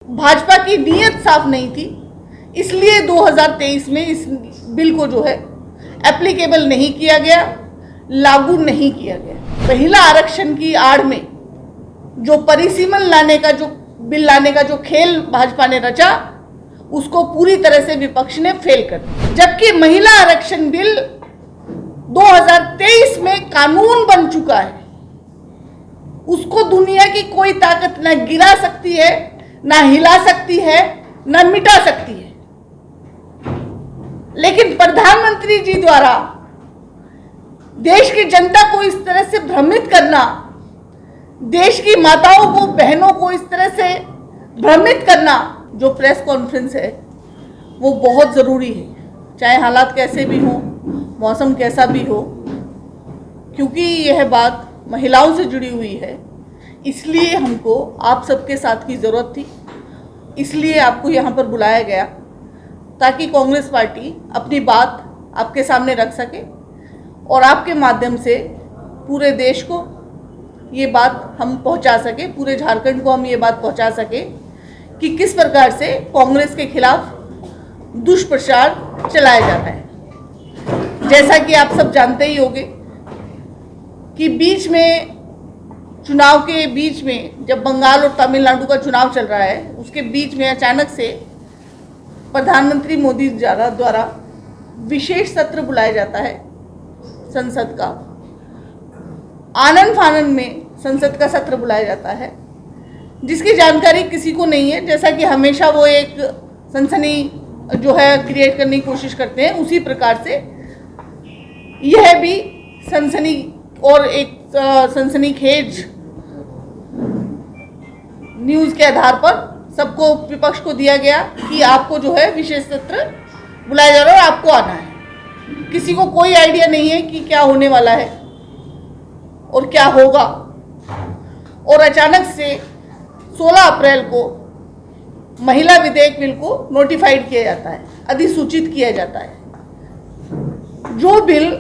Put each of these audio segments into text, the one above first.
भाजपा की नीयत साफ नहीं थी, इसलिए 2023 में इस बिल को जो है एप्लीकेबल नहीं किया गया, लागू नहीं किया गया। महिला आरक्षण की आड़ में जो परिसीमन बिल लाने का जो खेल भाजपा ने रचा, उसको पूरी तरह से विपक्ष ने फेल कर दिया। जबकि महिला आरक्षण बिल 2023 में कानून बन चुका है, उसको दुनिया की कोई ताकत न गिरा सकती है, ना हिला सकती है, ना मिटा सकती है। लेकिन प्रधानमंत्री जी द्वारा देश की जनता को इस तरह से भ्रमित करना, देश की माताओं को, बहनों को इस तरह से भ्रमित करना, जो प्रेस कॉन्फ्रेंस है वो बहुत ज़रूरी है, चाहे हालात कैसे भी हों, मौसम कैसा भी हो, क्योंकि यह बात महिलाओं से जुड़ी हुई है। इसलिए हमको आप सबके साथ की ज़रूरत थी, इसलिए आपको यहाँ पर बुलाया गया ताकि कांग्रेस पार्टी अपनी बात आपके सामने रख सके और आपके माध्यम से पूरे देश को ये बात हम पहुँचा सके, पूरे झारखंड को हम ये बात पहुँचा सके कि किस प्रकार से कांग्रेस के खिलाफ दुष्प्रचार चलाया जाता है। जैसा कि आप सब जानते ही होंगे कि चुनाव के बीच में जब बंगाल और तमिलनाडु का चुनाव चल रहा है, उसके बीच में अचानक से प्रधानमंत्री मोदी द्वारा विशेष सत्र बुलाया जाता है संसद का। आनन फानन में संसद का सत्र बुलाया जाता है, जिसकी जानकारी किसी को नहीं है। जैसा कि हमेशा वो एक सनसनी जो है क्रिएट करने की कोशिश करते हैं, उसी प्रकार से यह भी सनसनी और एक सनसनीखेज न्यूज़ के आधार पर सबको, विपक्ष को दिया गया कि आपको जो है विशेष सत्र बुलाया जा रहा है और आपको आना है। किसी को कोई आइडिया नहीं है कि क्या होने वाला है और क्या होगा। और अचानक से 16 अप्रैल को महिला विधेयक बिल को नोटिफाइड किया जाता है, अधिसूचित किया जाता है। जो बिल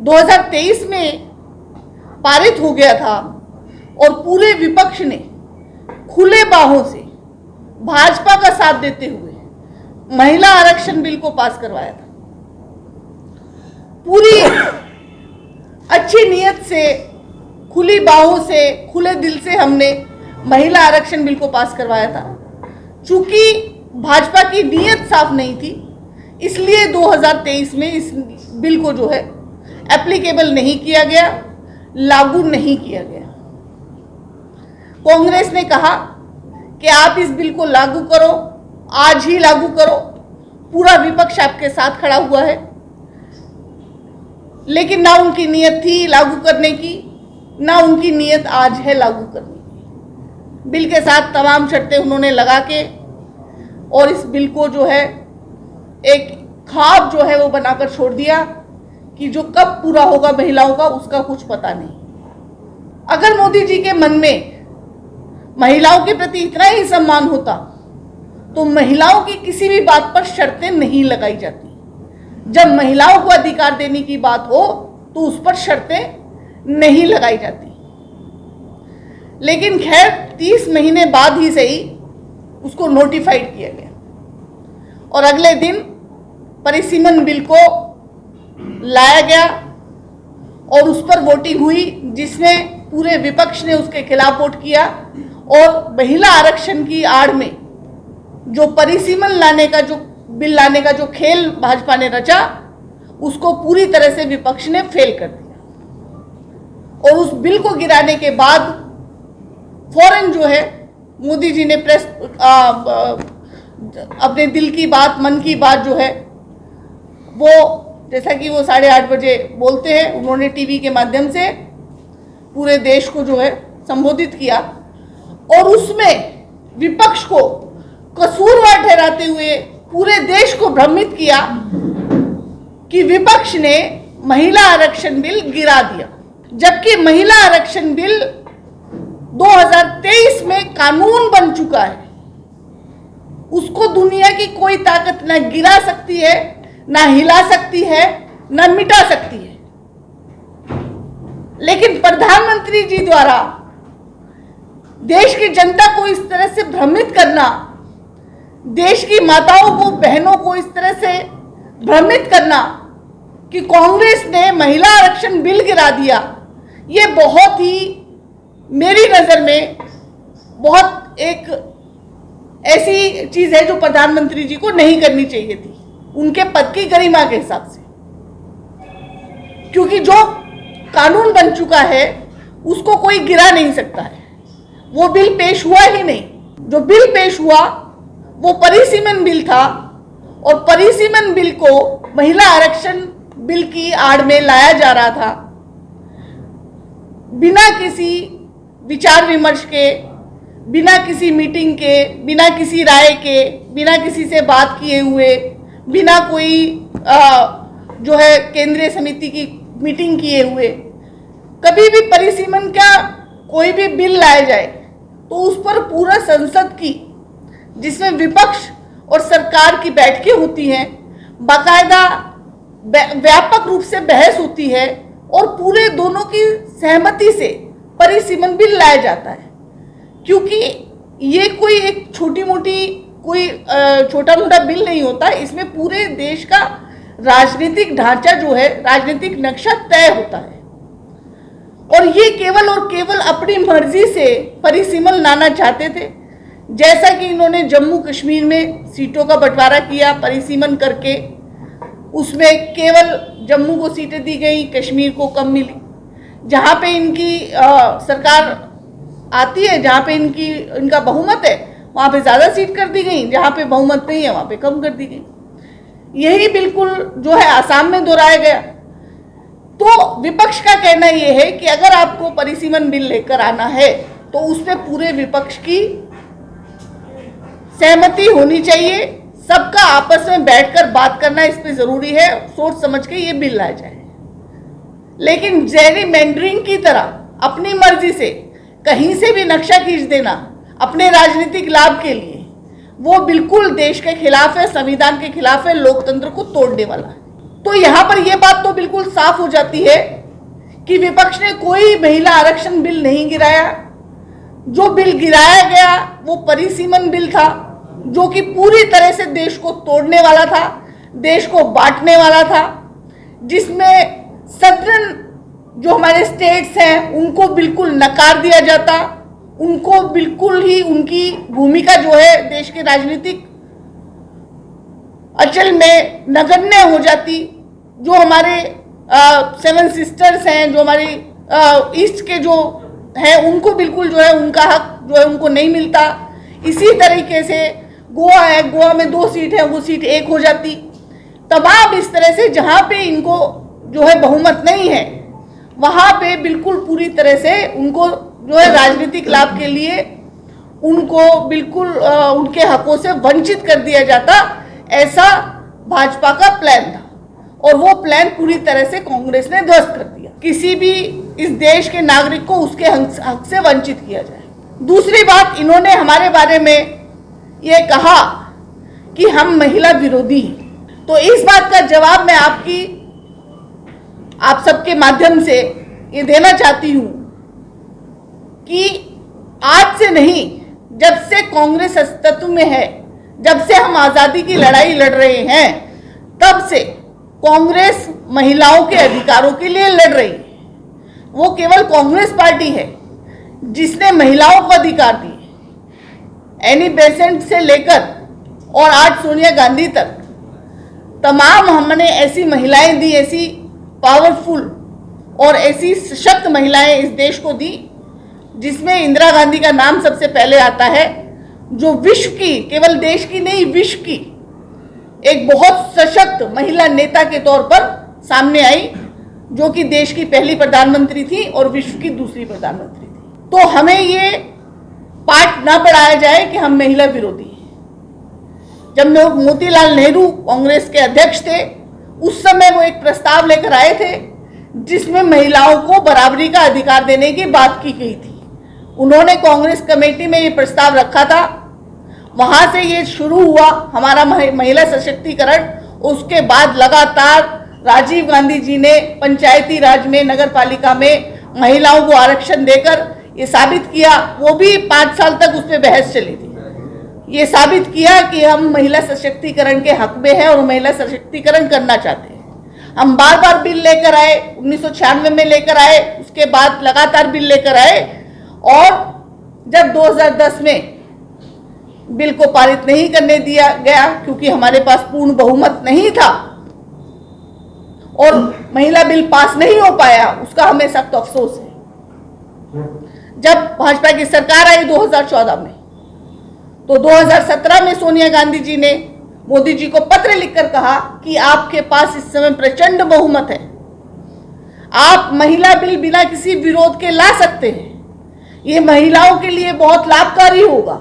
2023 में पारित हो गया था और पूरे विपक्ष ने खुले बाहों से भाजपा का साथ देते हुए महिला आरक्षण बिल को पास करवाया था। पूरी अच्छी नीयत से, खुली बाहों से, खुले दिल से हमने महिला आरक्षण बिल को पास करवाया था। चूंकि भाजपा की नीयत साफ नहीं थी, इसलिए 2023 में इस बिल को जो है एप्लीकेबल नहीं किया गया, लागू नहीं किया गया। कांग्रेस ने कहा कि आप इस बिल को लागू करो, आज ही लागू करो। पूरा विपक्ष आपके साथ खड़ा हुआ है, लेकिन ना उनकी नीयत थी लागू करने की, ना उनकी नीयत आज है लागू करने की। बिल के साथ तमाम शर्तें उन्होंने लगा के और इस बिल को जो है एक ख्वाब जो है वो बनाकर छोड़ दिया कि जो कब पूरा होगा महिलाओं का, उसका कुछ पता नहीं। अगर मोदी जी के मन में महिलाओं के प्रति इतना ही सम्मान होता तो महिलाओं की किसी भी बात पर शर्तें नहीं लगाई जाती। जब महिलाओं को अधिकार देने की बात हो तो उस पर शर्तें नहीं लगाई जाती। लेकिन खैर 30 महीने बाद ही सही उसको नोटिफाइड किया गया और अगले दिन परिसीमन बिल को लाया गया और उस पर वोटिंग हुई, जिसमें पूरे विपक्ष ने उसके खिलाफ वोट किया। और महिला आरक्षण की आड़ में जो परिसीमन बिल लाने का जो खेल भाजपा ने रचा, उसको पूरी तरह से विपक्ष ने फेल कर दिया। और उस बिल को गिराने के बाद फौरन जो है मोदी जी ने अपने दिल की बात, मन की बात जो है वो, जैसा कि वो 8:30 बजे बोलते हैं, उन्होंने टीवी के माध्यम से पूरे देश को जो है संबोधित किया और उसमें विपक्ष को कसूरवार ठहराते हुए पूरे देश को भ्रमित किया कि विपक्ष ने महिला आरक्षण बिल गिरा दिया। जबकि महिला आरक्षण बिल 2023 में कानून बन चुका है, उसको दुनिया की कोई ताकत न गिरा सकती है, ना हिला सकती है, ना मिटा सकती है। लेकिन प्रधानमंत्री जी द्वारा देश की जनता को इस तरह से भ्रमित करना, देश की माताओं को, बहनों को इस तरह से भ्रमित करना कि कांग्रेस ने महिला आरक्षण बिल गिरा दिया, ये बहुत ही मेरी नज़र में बहुत एक ऐसी चीज़ है जो प्रधानमंत्री जी को नहीं करनी चाहिए थी उनके पद की गरिमा के हिसाब से। क्योंकि जो कानून बन चुका है उसको कोई गिरा नहीं सकता है। वो बिल पेश हुआ ही नहीं। जो बिल पेश हुआ वो परिसीमन बिल था और परिसीमन बिल को महिला आरक्षण बिल की आड़ में लाया जा रहा था, बिना किसी विचार विमर्श के, बिना किसी मीटिंग के, बिना किसी राय के, बिना किसी से बात किए हुए, बिना कोई जो है केंद्रीय समिति की मीटिंग किए हुए। कभी भी परिसीमन का कोई भी बिल लाया जाए तो उस पर पूरा संसद की, जिसमें विपक्ष और सरकार की बैठकें होती हैं, बाकायदा व्यापक रूप से बहस होती है और पूरे दोनों की सहमति से परिसीमन बिल लाया जाता है। क्योंकि ये कोई एक छोटी मोटी कोई छोटा मोटा बिल नहीं होता, इसमें पूरे देश का राजनीतिक ढांचा जो है, राजनीतिक नक्शा तय होता है। और ये केवल और केवल अपनी मर्जी से परिसीमन लाना चाहते थे, जैसा कि इन्होंने जम्मू कश्मीर में सीटों का बंटवारा किया परिसीमन करके। उसमें केवल जम्मू को सीटें दी गई, कश्मीर को कम मिली। जहाँ पे इनकी सरकार आती है, जहाँ पे इनका बहुमत है, वहाँ पे ज़्यादा सीट कर दी गई, जहाँ पे बहुमत नहीं है वहाँ पे कम कर दी गई। यही बिल्कुल जो है आसाम में दोहराया गया। तो विपक्ष का कहना यह है कि अगर आपको परिसीमन बिल लेकर आना है तो उसमें पूरे विपक्ष की सहमति होनी चाहिए, सबका आपस में बैठकर बात करना इस पे जरूरी है, सोच समझ के ये बिल लाया जाए। लेकिन जेरिमेंडरिंग की तरह अपनी मर्जी से कहीं से भी नक्शा खींच देना अपने राजनीतिक लाभ के लिए, वो बिल्कुल देश के खिलाफ है, संविधान के खिलाफ है, लोकतंत्र को तोड़ने वाला है। तो यहाँ पर यह बात तो बिल्कुल साफ हो जाती है कि विपक्ष ने कोई महिला आरक्षण बिल नहीं गिराया। जो बिल गिराया गया वो परिसीमन बिल था, जो कि पूरी तरह से देश को तोड़ने वाला था, देश को बांटने वाला था, जिसमें सदर्न जो हमारे स्टेट्स हैं उनको बिल्कुल नकार दिया जाता, उनको बिल्कुल ही उनकी भूमिका जो है देश के राजनीतिक अचल में नगण्य हो जाती। जो हमारे 7 सिस्टर्स हैं, जो हमारी ईस्ट के जो हैं, उनको बिल्कुल जो है उनका हक जो है उनको नहीं मिलता। इसी तरीके से गोवा है, गोवा में 2 सीट है, वो सीट 1 हो जाती। तमाम इस तरह से जहाँ पे इनको जो है बहुमत नहीं है, वहाँ पे बिल्कुल पूरी तरह से उनको जो है राजनीतिक लाभ के लिए उनको बिल्कुल उनके हकों से वंचित कर दिया जाता। ऐसा भाजपा का प्लान था और वो प्लान पूरी तरह से कांग्रेस ने ध्वस्त कर दिया। किसी भी इस देश के नागरिक को उसके हक से वंचित किया जाए। दूसरी बात, इन्होंने हमारे बारे में ये कहा कि हम महिला विरोधी हैं। तो इस बात का जवाब मैं आप सबके माध्यम से ये देना चाहती हूँ कि आज से नहीं, जब से कांग्रेस अस्तित्व में है, जब से हम आज़ादी की लड़ाई लड़ रहे हैं, तब से कांग्रेस महिलाओं के अधिकारों के लिए लड़ रही है। वो केवल कांग्रेस पार्टी है जिसने महिलाओं को अधिकार दिए। एनी बेसेंट से लेकर और आज सोनिया गांधी तक तमाम हमने ऐसी महिलाएं दी, ऐसी पावरफुल और ऐसी सशक्त महिलाएं इस देश को दी, जिसमें इंदिरा गांधी का नाम सबसे पहले आता है, जो विश्व की, केवल देश की नहीं, विश्व की एक बहुत सशक्त महिला नेता के तौर पर सामने आई, जो कि देश की पहली प्रधानमंत्री थी और विश्व की दूसरी प्रधानमंत्री थी। तो हमें ये पाठ ना पढ़ाया जाए कि हम महिला विरोधी हैं। जब मोतीलाल नेहरू कांग्रेस के अध्यक्ष थे, उस समय वो एक प्रस्ताव लेकर आए थे जिसमें महिलाओं को बराबरी का अधिकार देने की बात की गई थी। उन्होंने कांग्रेस कमेटी में ये प्रस्ताव रखा था। वहां से ये शुरू हुआ हमारा महिला सशक्तिकरण। उसके बाद लगातार राजीव गांधी जी ने पंचायती राज में, नगर पालिका में महिलाओं को आरक्षण देकर ये साबित किया, वो भी 5 साल तक उस पर बहस चली थी। ये साबित किया कि हम महिला सशक्तिकरण के हक में हैं और महिला सशक्तिकरण करना चाहते हैं। हम बार बार बिल लेकर आए, 1996 में लेकर आए, उसके बाद लगातार बिल लेकर आए, और जब 2010 में बिल को पारित नहीं करने दिया गया क्योंकि हमारे पास पूर्ण बहुमत नहीं था और महिला बिल पास नहीं हो पाया, उसका हमें सख्त अफसोस है। जब भाजपा की सरकार आई 2014 में, तो 2017 में सोनिया गांधी जी ने मोदी जी को पत्र लिखकर कहा कि आपके पास इस समय प्रचंड बहुमत है, आप महिला बिल बिना किसी विरोध के ला सकते हैं, ये महिलाओं के लिए बहुत लाभकारी होगा,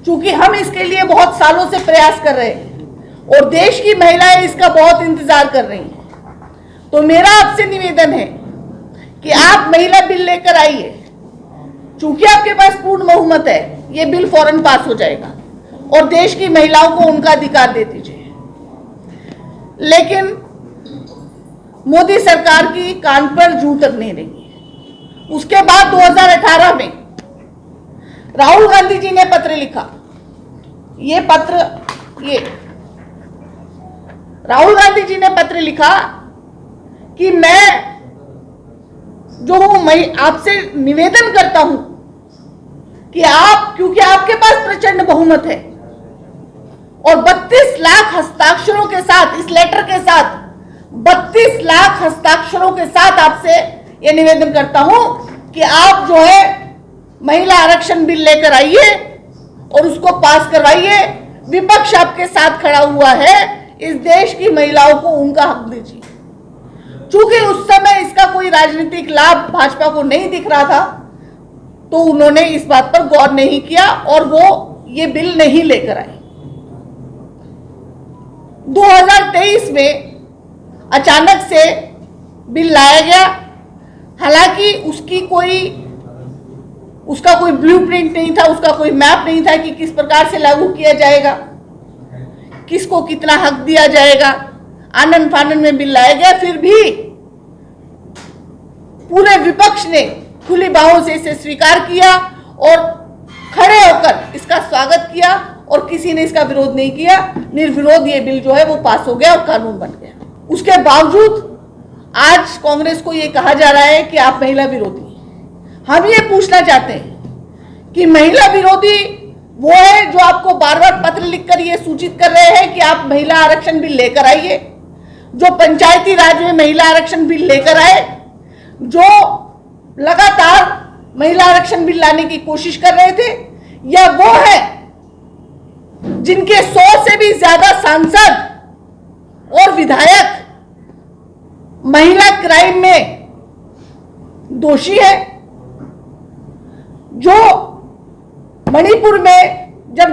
क्योंकि हम इसके लिए बहुत सालों से प्रयास कर रहे हैं और देश की महिलाएं इसका बहुत इंतजार कर रही हैं। तो मेरा आपसे निवेदन है कि आप महिला बिल लेकर आइए, चूंकि आपके पास पूर्ण बहुमत है, ये बिल फौरन पास हो जाएगा और देश की महिलाओं को उनका अधिकार दे दीजिए। लेकिन मोदी सरकार की कान पर जूं तक नहीं रही है। उसके बाद 2018 में राहुल गांधी जी ने पत्र लिखा, ये पत्र, ये राहुल गांधी जी ने पत्र लिखा कि मैं जो हूं, मैं आपसे निवेदन करता हूं कि आप, क्योंकि आपके पास प्रचंड बहुमत है और 32 लाख हस्ताक्षरों के साथ, इस लेटर के साथ 32 लाख हस्ताक्षरों के साथ आपसे यह निवेदन करता हूं कि आप जो है महिला आरक्षण बिल लेकर आइए और उसको पास करवाइए। विपक्ष आपके साथ खड़ा हुआ है, इस देश की महिलाओं को उनका हक दीजिए। चूंकि उस समय इसका कोई राजनीतिक लाभ भाजपा को नहीं दिख रहा था, तो उन्होंने इस बात पर गौर नहीं किया और वो ये बिल नहीं लेकर आए। 2023 में अचानक से बिल लाया गया, हालांकि उसका कोई ब्लूप्रिंट नहीं था, उसका कोई मैप नहीं था कि किस प्रकार से लागू किया जाएगा, किसको कितना हक दिया जाएगा। आनन फानन में बिल लाया गया, फिर भी पूरे विपक्ष ने खुली बाहों से इसे स्वीकार किया और खड़े होकर इसका स्वागत किया और किसी ने इसका विरोध नहीं किया। निर्विरोध ये बिल जो है वो पास हो गया और कानून बन गया। उसके बावजूद आज कांग्रेस को ये कहा जा रहा है कि आप महिला विरोधी हैं। हम ये पूछना चाहते हैं कि महिला विरोधी वो है जो आपको बार बार पत्र लिखकर ये सूचित कर रहे हैं कि आप महिला आरक्षण बिल लेकर आइए, जो पंचायती राज में महिला आरक्षण बिल लेकर आए, जो लगातार महिला आरक्षण बिल लाने की कोशिश कर रहे थे, या वो है जिनके 100 से भी ज्यादा सांसद और विधायक महिला क्राइम में दोषी है, जो मणिपुर में जब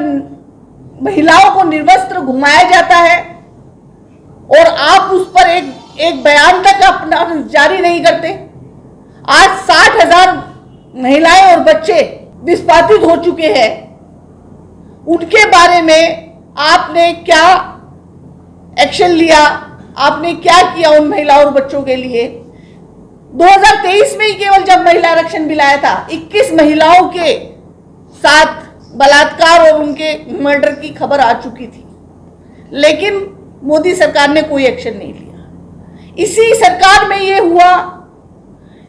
महिलाओं को निर्वस्त्र घुमाया जाता है और आप उस पर एक बयान तक अपना जारी नहीं करते। आज 60,000 महिलाएं और बच्चे विस्थापित हो चुके हैं, उनके बारे में आपने क्या एक्शन लिया, आपने क्या किया उन महिलाओं और बच्चों के लिए? 2023 में ही केवल जब महिला आरक्षण बिल आया था, 21 महिलाओं के साथ बलात्कार और उनके मर्डर की खबर आ चुकी थी, लेकिन मोदी सरकार ने कोई एक्शन नहीं लिया। इसी सरकार में यह हुआ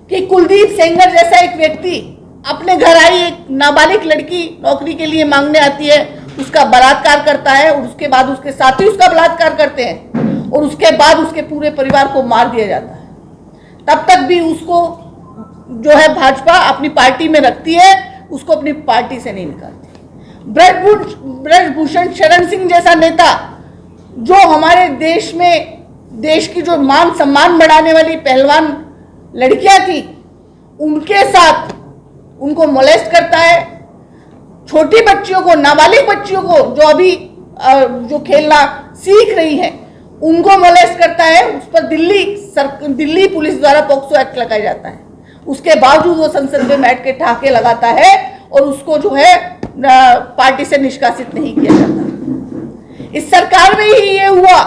कि कुलदीप सेंगर जैसा एक व्यक्ति अपने घर आई एक नाबालिग लड़की नौकरी के लिए मांगने आती है, उसका बलात्कार करता है और उसके बाद उसके साथी उसका बलात्कार करते हैं और उसके बाद उसके पूरे परिवार को मार दिया जाता है। तब तक भी उसको जो है भाजपा अपनी पार्टी में रखती है, उसको अपनी पार्टी से नहीं निकालती। ब्रजभूषण शरण सिंह जैसा नेता जो हमारे देश में देश की जो मान सम्मान बढ़ाने वाली पहलवान लड़कियां थी, उनके साथ उनको मोलेस्ट करता है। छोटी बच्चियों को, नाबालिग बच्चियों को जो अभी जो खेलना सीख रही हैं, उनको मोलेस्ट करता है। उस पर दिल्ली पुलिस द्वारा पॉक्सो एक्ट लगाया जाता है। उसके बावजूद वो संसद में बैठ के ठहाके लगाता है और उसको जो है पार्टी से निष्कासित नहीं किया जाता। इस सरकार में ही ये हुआ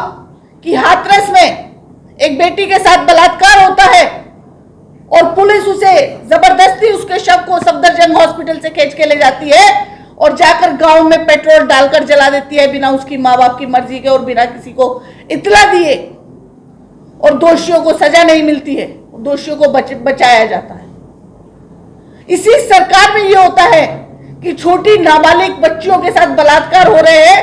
कि हाथरस में एक बेटी के साथ बलात्कार होता है और पुलिस उसे जबरदस्ती उसके शव को सफदरजंग हॉस्पिटल से खींच के ले जाती है और जाकर गांव में पेट्रोल डालकर जला देती है बिना उसकी माँ बाप की मर्जी के और बिना किसी को इत्तला दिए, और दोषियों को सजा नहीं मिलती है, दोषियों को बचाया जाता है। इसी सरकार में यह होता है कि छोटी नाबालिग बच्चियों के साथ बलात्कार हो रहे हैं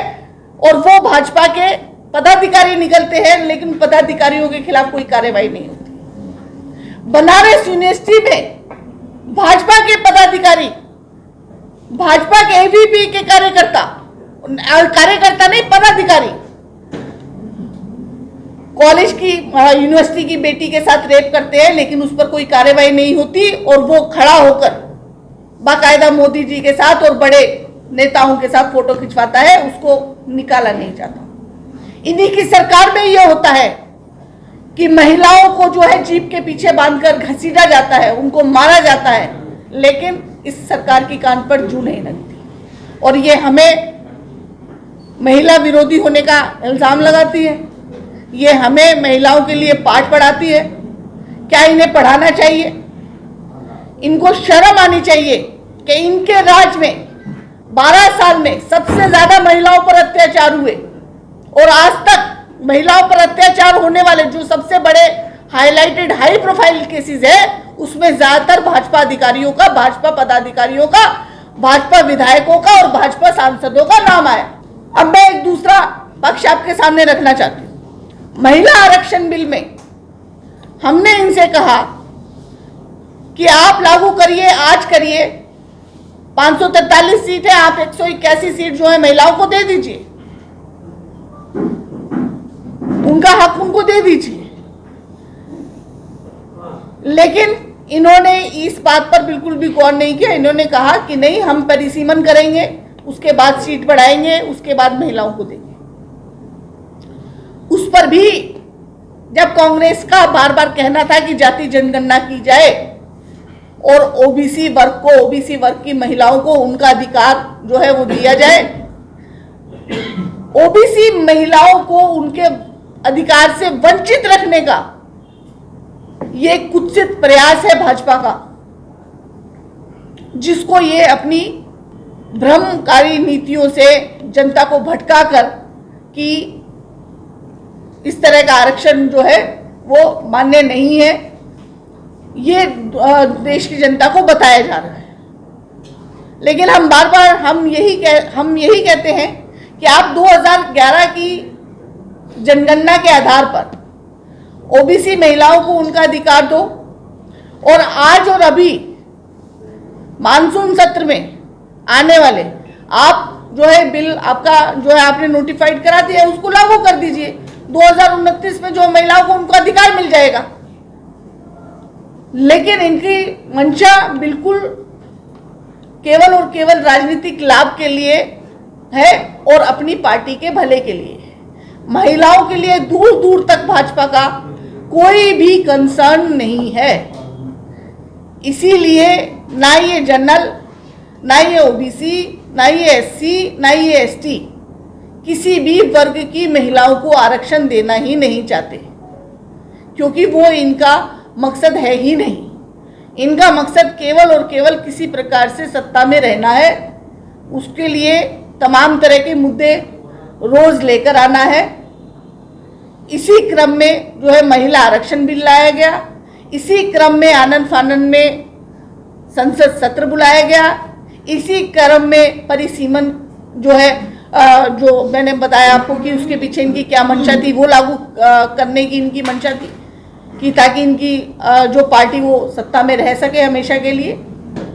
और वो भाजपा के पदाधिकारी निकलते हैं, लेकिन पदाधिकारियों के खिलाफ कोई कार्रवाई नहीं होती। बनारस यूनिवर्सिटी में भाजपा के पदाधिकारी, भाजपा के एबीवीपी के कार्यकर्ता नहीं, पदाधिकारी कॉलेज की यूनिवर्सिटी की बेटी के साथ रेप करते हैं, लेकिन उस पर कोई कार्रवाई नहीं होती और वो खड़ा होकर बाकायदा मोदी जी के साथ और बड़े नेताओं के साथ फोटो खिंचवाता है, उसको निकाला नहीं जाता। इन्हीं की सरकार में यह होता है कि महिलाओं को जो है जीप के पीछे बांधकर घसीटा जाता है, उनको मारा जाता है, लेकिन इस सरकार की कान पर जू नहीं लगती और ये हमें महिला विरोधी होने का इल्जाम लगाती है। ये हमें महिलाओं के लिए पाठ पढ़ाती है। क्या इन्हें पढ़ाना चाहिए? इनको शर्म आनी चाहिए कि इनके राज में 12 साल में सबसे ज्यादा महिलाओं पर अत्याचार हुए और आज तक महिलाओं पर अत्याचार होने वाले जो सबसे बड़े हाईलाइटेड हाई प्रोफाइल केसेस है, उसमें ज्यादातर भाजपा अधिकारियों का, भाजपा पदाधिकारियों का, भाजपा विधायकों का और भाजपा सांसदों का नाम आया। अब मैं एक दूसरा पक्ष आपके सामने रखना चाहती हूँ। महिला आरक्षण बिल में हमने इनसे कहा कि आप लागू करिए, आज करिए। 543 सीट है, आप 181 सीट जो है महिलाओं को दे दीजिए, उनका हक उनको दे दीजिए। लेकिन इन्होंने इस बात पर बिल्कुल भी गौर नहीं किया। इन्होंने कहा कि नहीं, हम परिसीमन करेंगे, उसके बाद सीट बढ़ाएंगे, उसके बाद महिलाओं को देंगे। उस पर भी जब कांग्रेस का बार बार कहना था कि जाति जनगणना की जाए और ओबीसी वर्ग को, ओबीसी वर्ग की महिलाओं को उनका अधिकार जो है वो दिया जाए, ओबीसी महिलाओं को उनके अधिकार से वंचित रखने का ये कुत्सित प्रयास है भाजपा का, जिसको ये अपनी भ्रमकारी नीतियों से जनता को भटकाकर कि इस तरह का आरक्षण जो है वो मान्य नहीं है, ये देश की जनता को बताया जा रहा है। लेकिन हम बार बार हम यही कहते हैं कि आप 2011 की जनगणना के आधार पर ओबीसी महिलाओं को उनका अधिकार दो और आज और अभी मानसून सत्र में आने वाले आप जो है बिल आपका जो है आपने नोटिफाइड करा दिया है, उसको लागू कर दीजिए। 2029 में जो महिलाओं को उनका अधिकार मिल जाएगा। लेकिन इनकी मंशा बिल्कुल केवल और केवल राजनीतिक लाभ के लिए है और अपनी पार्टी के भले के लिए है। महिलाओं के लिए दूर दूर तक भाजपा का कोई भी कंसर्न नहीं है। इसीलिए ना ये जनरल, ना ये ओबीसी, ना ये एससी, ना ये एसटी, किसी भी वर्ग की महिलाओं को आरक्षण देना ही नहीं चाहते, क्योंकि वो इनका मकसद है ही नहीं। इनका मकसद केवल और केवल किसी प्रकार से सत्ता में रहना है। उसके लिए तमाम तरह के मुद्दे रोज लेकर आना है। इसी क्रम में जो है महिला आरक्षण बिल लाया गया, इसी क्रम में आनंद फानंद में संसद सत्र बुलाया गया, इसी क्रम में परिसीमन जो है जो मैंने बताया आपको कि उसके पीछे इनकी क्या मंशा थी, वो लागू करने की इनकी मंशा थी कि ताकि इनकी जो पार्टी वो सत्ता में रह सके हमेशा के लिए।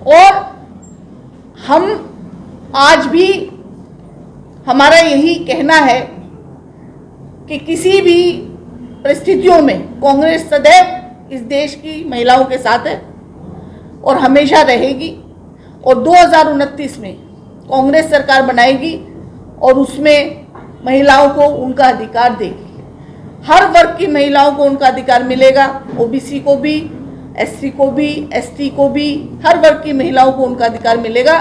और हम आज भी हमारा यही कहना है कि किसी भी परिस्थितियों में कांग्रेस सदैव इस देश की महिलाओं के साथ है और हमेशा रहेगी। और 2029 में कांग्रेस सरकार बनाएगी और उसमें महिलाओं को उनका अधिकार देगी। हर वर्ग की महिलाओं को उनका अधिकार मिलेगा, ओबीसी को भी, एससी को भी, एसटी को भी, हर वर्ग की महिलाओं को उनका अधिकार मिलेगा।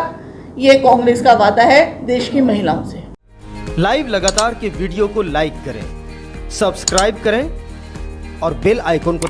ये कांग्रेस का वादा है देश की महिलाओं से। लाइव लगातार के वीडियो को लाइक करें, सब्सक्राइब करें और बेल आइकन को